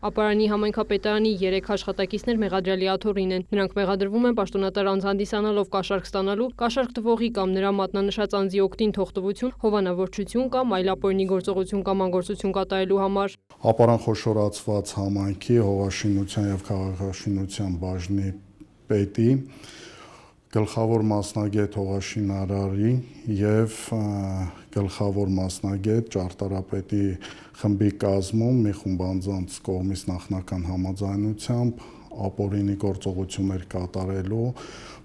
Ապարանի համայնքապետարանի 3 աշխատակիցներ մեղադրյալի աթոռին են։ Նրանք մեղադրվում են պաշտոնատար անձ հանդիսանալով կաշառք ստանալու, կաշառք տվողի կամ նրա մատնանշած անձի օգտին թողտվություն, հովանավորչություն կամ այլ ապօրինի գործողություն կամ անգործություն կատարելու համար։ Ապարան խոշորացված համայնքի հողաշինության եւ քաղաքաշինության բաժնի պետի, գլխավոր մասնագետ հողաշինարարի եւ գլխավոր մասնագետ ճարտարապետի խմբի կազմում մի խումբ անձանց կողմից նախնական համաձայնությամբ ապօրինի գործողություններ կատարելու,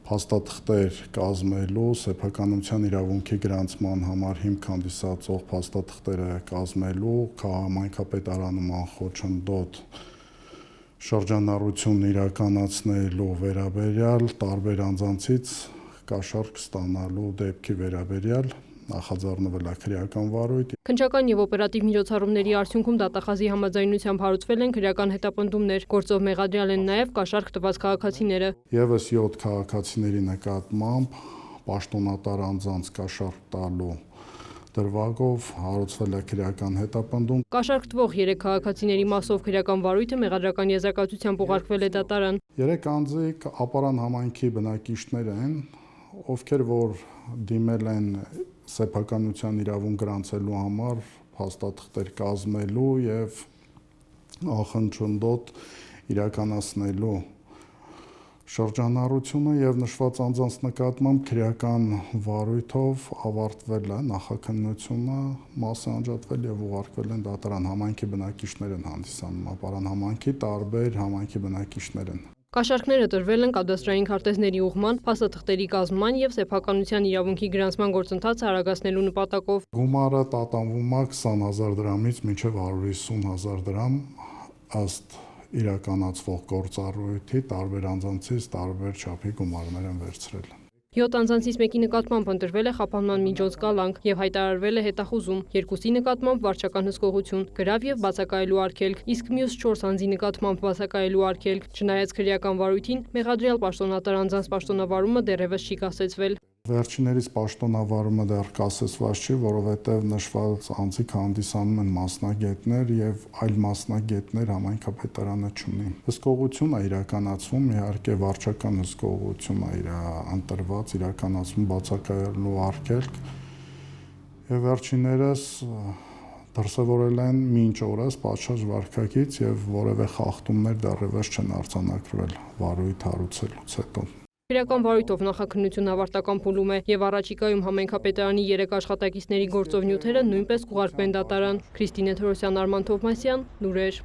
փաստաթղթեր կազմելու, սեփականության իրավունքի գրանցման համար հիմք հանդիսացող փաստաթղթերը կազմելու, համայնքապետարանում անխոչնդոտ շրջանառություն իրականացնելու վերաբերյալ տարբեր անձանցից կաշառք ստանալու դեպքի վերաբերյալ նախաձեռնվել է քրեական վարույթ։ Քննչական եւ օպերատիվ միջոցառումների արդյունքում դատախազի համաձայնությամբ հարուցվել են քրեական հետապնդումներ, գործով մեղադրյալ են նաեւ կաշառք տված քաղաքացիները։ Եվս 7 քաղաքացիների նկատմամբ պաշտոնատար անձանց կաշառք տալու դրվագով հարուցվել է քրեական հետապնդում։ Կաշառք տվող 3 քաղաքացիների մասով քրեական վարույթը մեղադրական եզրակացությամբ ուղարկվել է դատարան։ 3 անձիկ Ապարան համայնքի բնակիչներ են, ովքեր որ դիմել են սեփականության իրավունք գրանցելու համար փաստաթղթեր կազմելու եւ անխոչնդոտ իրականացնելու շրջանառությունը եւ նշված անձանց նկատմամբ քրեական վարույթով ավարտվել է նախաքննությունը, մասը անջատվել եւ ուղարկվել են դատարան։ Համայնքի բնակիչներ են հանդիսանում, Ապարան համայնքի տարբեր համայնքի բնակիչներ են։ Կաշառքները տրվել են կադաստրային քարտեզների ուղղման, փաստաթղթերի կազմման եւ սեփականության իրավունքի գրանցման գործընթացը արագացնելու նպատակով։ Գումարը տատանվում է 20,000 դրամից մինչև 150,000 դրամ ըստ իրականացվող գործառույթի տարբեր անձանցից տարբեր չափի գումարներ են վերցրել։ 7 անձանցից մեկի նկատմամբ ընտրվել է խափանման միջոց կալանք եւ հայտարարվել է հետախուզում, երկուսի նկատմամբ վարչական հսկողություն, գրավ եւ բացակայելու արգելք, իսկ մյուս 4 անձի նկատմամբ բացակայելու արգելք։ Չնայած քրեական վարույթին, մեղադրյալ պաշտոնատար անձանց պաշտոնավարումը դեռևս չի կասեցվել։ Վերջիներիս պաշտոնավարումը դեռ կասեցված չի, որովհետև նշված անձիկ հանդիսանում են մասնագետներ եւ այլ մասնագետներ համայնքապետարանը չունի։ Հսկողություն է իրականացվում, իհարկե վարչական հսկողություն է ընտրված, իրականացում բացակայելու արգելք եւ վերջիներս դրսևորել են մինչ օրս պատշաճ վարքագիծ եւ որևէ խախտումներ դեռևս չեն արձանագրվել վարույթ հարուցելուց հետո։ Քրեական վարույթով նախաքննությունը ավարտական փուլում է եւ առաջիկայում համայնքապետարանի 3 աշխատակիցների գործով նյութերը նույնպես կուղարկվեն դատարան։ Քրիստինե Թորոսյան, Արման Թովմասյան, լուրեր։